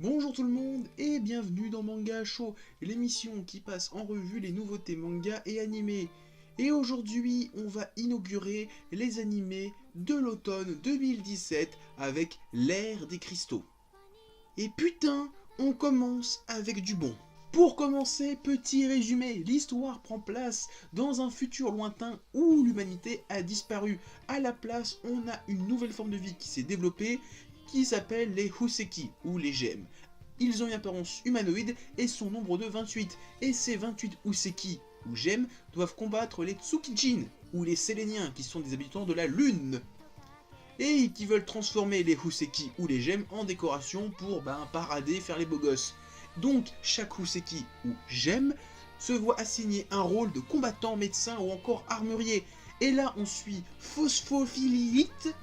Bonjour tout le monde et bienvenue dans Manga Show, l'émission qui passe en revue les nouveautés manga et animés. Et aujourd'hui, on va inaugurer les animés de l'automne 2017 avec l'ère des cristaux. Et putain, on commence avec du bon. Pour commencer, petit résumé, l'histoire prend place dans un futur lointain où l'humanité a disparu. À la place, on a une nouvelle forme de vie qui s'est développée qui s'appelle les Huseki ou les gemmes. Ils ont une apparence humanoïde et sont nombre de 28. Et ces 28 Huseki ou gemmes doivent combattre les Tsukijin ou les Séléniens qui sont des habitants de la Lune. Et qui veulent transformer les Huseki ou les gemmes en décoration pour parader, faire les beaux gosses. Donc chaque Huseki ou gemme se voit assigner un rôle de combattant, médecin ou encore armurier. Et là on suit Phosphophilite,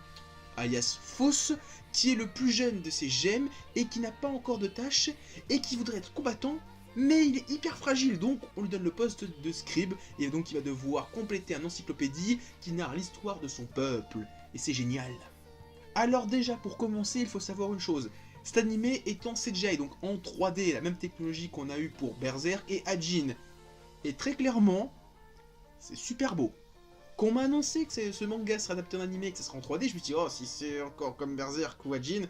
alias Phos, qui est le plus jeune de ces gemmes et qui n'a pas encore de tâches et qui voudrait être combattant, mais il est hyper fragile, donc on lui donne le poste de scribe et donc il va devoir compléter une encyclopédie qui narre l'histoire de son peuple. Et c'est génial. Alors déjà pour commencer, il faut savoir une chose. Cet animé est en CGI, donc en 3D, la même technologie qu'on a eu pour Berserk et Hajin. Et très clairement, c'est super beau. Quand on m'a annoncé que ce manga serait adapté en animé et que ça sera en 3D, je me suis dit, oh, si c'est encore comme Berserk ou Hajin,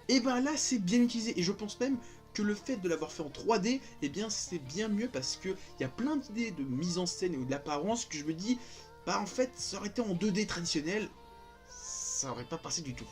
et ben là c'est bien utilisé. Et je pense même que le fait de l'avoir fait en 3D, eh bien c'est bien mieux parce qu'il y a plein d'idées de mise en scène ou d'apparence que je me dis, bah en fait ça aurait été en 2D traditionnel, ça aurait pas passé du tout.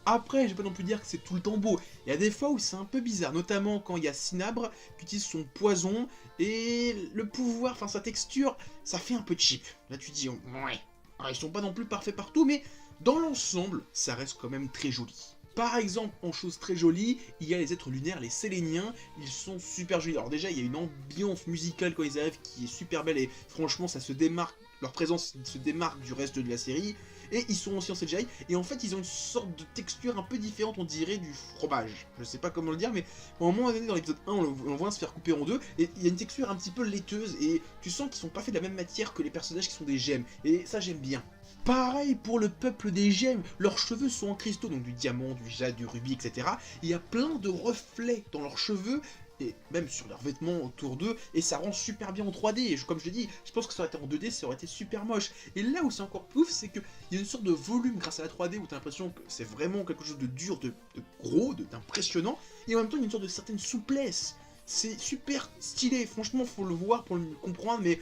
Après, je vais pas non plus dire que c'est tout le temps beau. Il y a des fois où c'est un peu bizarre, notamment quand il y a Cinabre qui utilise son poison et le pouvoir, enfin sa texture, ça fait un peu cheap. Là tu dis, ouais, alors, ils sont pas non plus parfaits partout, mais dans l'ensemble, ça reste quand même très joli. Par exemple, en chose très jolie, il y a les êtres lunaires, les Séléniens, ils sont super jolis. Alors déjà, il y a une ambiance musicale quand ils arrivent qui est super belle et franchement, ça se démarque, leur présence se démarque du reste de la série. Et ils sont aussi en CGI, et en fait ils ont une sorte de texture un peu différente, on dirait du fromage. Je sais pas comment le dire, mais à un moment donné dans l'épisode 1, on voit se faire couper en deux, et il y a une texture un petit peu laiteuse, et tu sens qu'ils sont pas faits de la même matière que les personnages qui sont des gemmes, et ça j'aime bien. Pareil pour le peuple des gemmes, leurs cheveux sont en cristaux, donc du diamant, du jade, du rubis, etc. Il y a plein de reflets dans leurs cheveux, et même sur leurs vêtements autour d'eux, et ça rend super bien en 3D, et comme je l'ai dit, je pense que ça aurait été en 2D, ça aurait été super moche. Et là où c'est encore plus ouf, c'est qu'il y a une sorte de volume grâce à la 3D, où t'as l'impression que c'est vraiment quelque chose de dur, de gros, d'impressionnant, et en même temps il y a une sorte de certaine souplesse. C'est super stylé, franchement faut le voir pour le comprendre, mais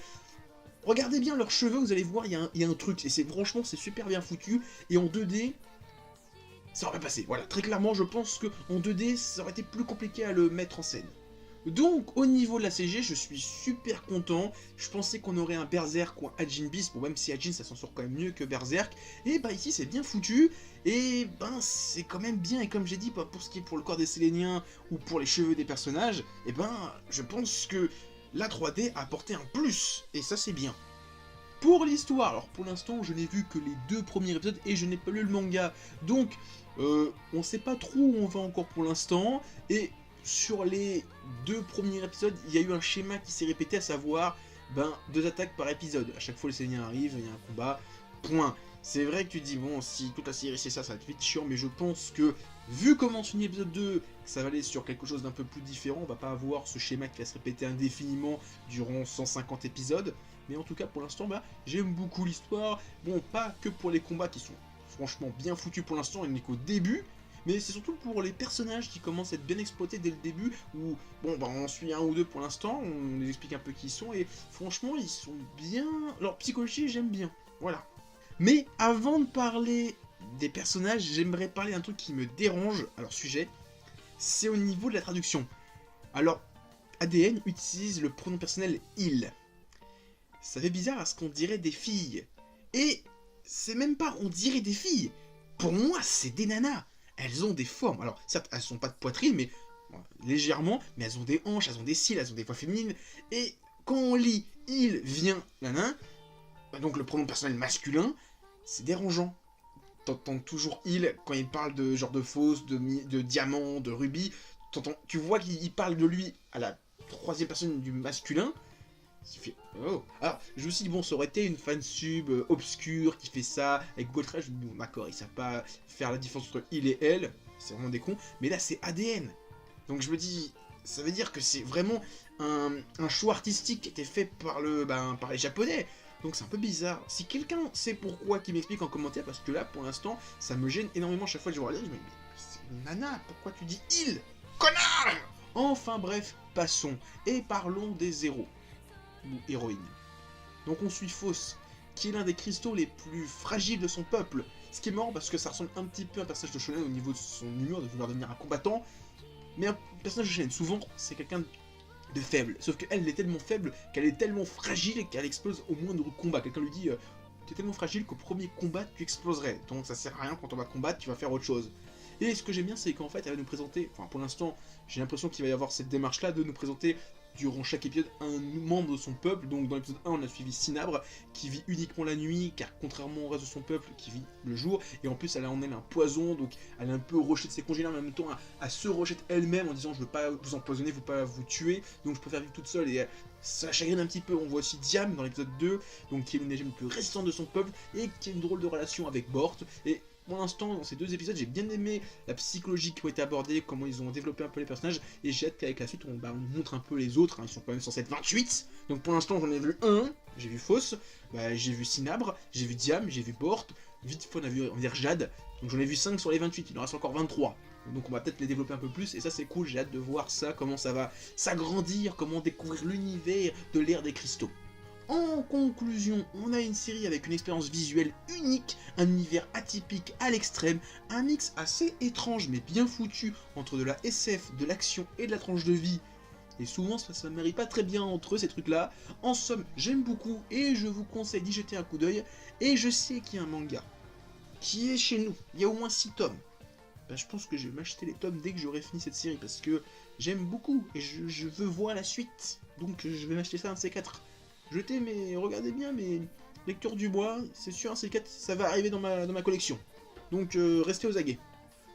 regardez bien leurs cheveux, vous allez voir, il y a un truc, et franchement c'est super bien foutu, et en 2D, ça aurait passé. Voilà, très clairement, je pense qu'en 2D, ça aurait été plus compliqué à le mettre en scène. Donc, au niveau de la CG, je suis super content. Je pensais qu'on aurait un Berserk ou un Hajin Beast. Bon, même si Hajin, ça s'en sort quand même mieux que Berserk. Et bah ici, c'est bien foutu. Et ben, c'est quand même bien. Et comme j'ai dit, pour ce qui est pour le corps des Séléniens ou pour les cheveux des personnages, et ben, je pense que la 3D a apporté un plus. Et ça, c'est bien. Pour l'histoire, alors pour l'instant, je n'ai vu que les 2 premiers épisodes et je n'ai pas lu le manga. Donc, on sait pas trop où on va encore pour l'instant. Et sur les 2 premiers épisodes, il y a eu un schéma qui s'est répété, à savoir 2 attaques par épisode. À chaque fois, le Seigneur arrive, il y a un combat, point. C'est vrai que tu te dis, bon, si toute la série c'est ça, ça va être vite chiant, mais je pense que, vu comment finit l'épisode 2, ça va aller sur quelque chose d'un peu plus différent, on va pas avoir ce schéma qui va se répéter indéfiniment durant 150 épisodes. Mais en tout cas, pour l'instant, j'aime beaucoup l'histoire. Bon, pas que pour les combats qui sont franchement bien foutus pour l'instant, il n'est qu'au début. Mais c'est surtout pour les personnages qui commencent à être bien exploités dès le début, où, bon, on suit un ou deux pour l'instant, on nous explique un peu qui ils sont, et franchement, ils sont bien... Leur psychologie, j'aime bien, voilà. Mais avant de parler des personnages, j'aimerais parler d'un truc qui me dérange à leur sujet, c'est au niveau de la traduction. Alors, ADN utilise le pronom personnel « il ». Ça fait bizarre parce qu'on dirait des filles. Et c'est même pas on dirait des filles. Pour moi, c'est des nanas. Elles ont des formes. Alors, certes, elles sont pas de poitrine, mais légèrement, mais elles ont des hanches, elles ont des cils, elles ont des voix féminines. Et quand on lit « il vient nana », donc le pronom personnel masculin, c'est dérangeant. T'entends toujours « il » quand il parle de genre de fausse, de diamant, de rubis. Tu vois qu'il parle de lui à la 3e personne du masculin. Il fait oh. Alors, je me suis dit, bon, ça aurait été une fansub obscure qui fait ça avec Google Trash. Bon, d'accord, ils savent pas faire la différence entre il et elle. c'est vraiment des cons, mais là c'est ADN. Donc je me dis, ça veut dire que c'est vraiment un choix artistique qui a été fait par les japonais. Donc c'est un peu bizarre. Si quelqu'un sait pourquoi, qu'il m'explique en commentaire, parce que là pour l'instant ça me gêne énormément chaque fois que je vois la je me dis, mais c'est une nana, pourquoi tu dis il, connard? Enfin bref, passons et parlons des héros, ou héroïnes. Donc on suit Phos, qui est l'un des cristaux les plus fragiles de son peuple. Ce qui est marrant parce que ça ressemble un petit peu à un personnage de shonen au niveau de son humour, de vouloir devenir un combattant. Mais un personnage de shonen, souvent, c'est quelqu'un de faible. Sauf qu'elle, elle est tellement faible qu'elle est tellement fragile qu'elle explose au moindre combat. Quelqu'un lui dit t'es tellement fragile qu'au premier combat, tu exploserais. Donc ça sert à rien, quand on va combattre, tu vas faire autre chose. Et ce que j'aime bien, c'est qu'en fait, elle va nous présenter, enfin pour l'instant, j'ai l'impression qu'il va y avoir cette démarche-là de nous présenter durant chaque épisode un membre de son peuple. Donc dans l'épisode 1 on a suivi Cinabre qui vit uniquement la nuit car contrairement au reste de son peuple qui vit le jour, et en plus elle a en elle un poison, donc elle est un peu rejetée de ses congénères, mais en même temps elle se rejette elle-même en disant je veux pas vous empoisonner, je veux pas vous tuer, donc je préfère vivre toute seule, et ça chagrine un petit peu. On voit aussi Diam dans l'épisode 2, donc qui est l'une des gemmes les plus résistantes de son peuple et qui a une drôle de relation avec Bort. Et pour l'instant, dans ces deux épisodes, j'ai bien aimé la psychologie qui a été abordée, comment ils ont développé un peu les personnages, et j'ai hâte qu'avec la suite, on montre un peu les autres, hein. Ils sont quand même censés être 28, donc pour l'instant, j'en ai vu un, j'ai vu Phos, j'ai vu Cinabre, j'ai vu Diam, j'ai vu Bort, vite fait, on va dire Jade, donc j'en ai vu 5 sur les 28, il en reste encore 23. Donc on va peut-être les développer un peu plus, et ça c'est cool, j'ai hâte de voir ça, comment ça va s'agrandir, comment découvrir l'univers de l'ère des cristaux. En conclusion, on a une série avec une expérience visuelle unique, un univers atypique à l'extrême, un mix assez étrange mais bien foutu entre de la SF, de l'action et de la tranche de vie. Et souvent ça ne marie pas très bien entre eux ces trucs là. En somme, j'aime beaucoup et je vous conseille d'y jeter un coup d'œil. Et je sais qu'il y a un manga qui est chez nous, il y a au moins 6 tomes. Je pense que je vais m'acheter les tomes dès que j'aurai fini cette série parce que j'aime beaucoup et je veux voir la suite. Donc je vais m'acheter ça un de ces 4. Jetez, mais regardez bien mes lectures du mois, c'est sûr, un C4, ça va arriver dans ma collection. Donc restez aux aguets.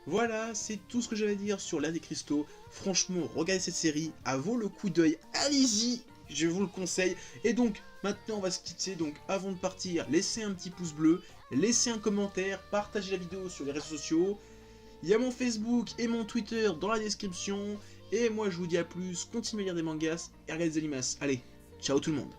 Voilà, c'est tout ce que j'avais à dire sur l'ère des cristaux. Franchement, regardez cette série, à vaut le coup d'œil, allez-y, je vous le conseille. Et donc, maintenant on va se quitter, donc avant de partir, laissez un petit pouce bleu, laissez un commentaire, partagez la vidéo sur les réseaux sociaux. Il y a mon Facebook et mon Twitter dans la description. Et moi je vous dis à plus, continuez à lire des mangas et regardez des animas. Allez, ciao tout le monde.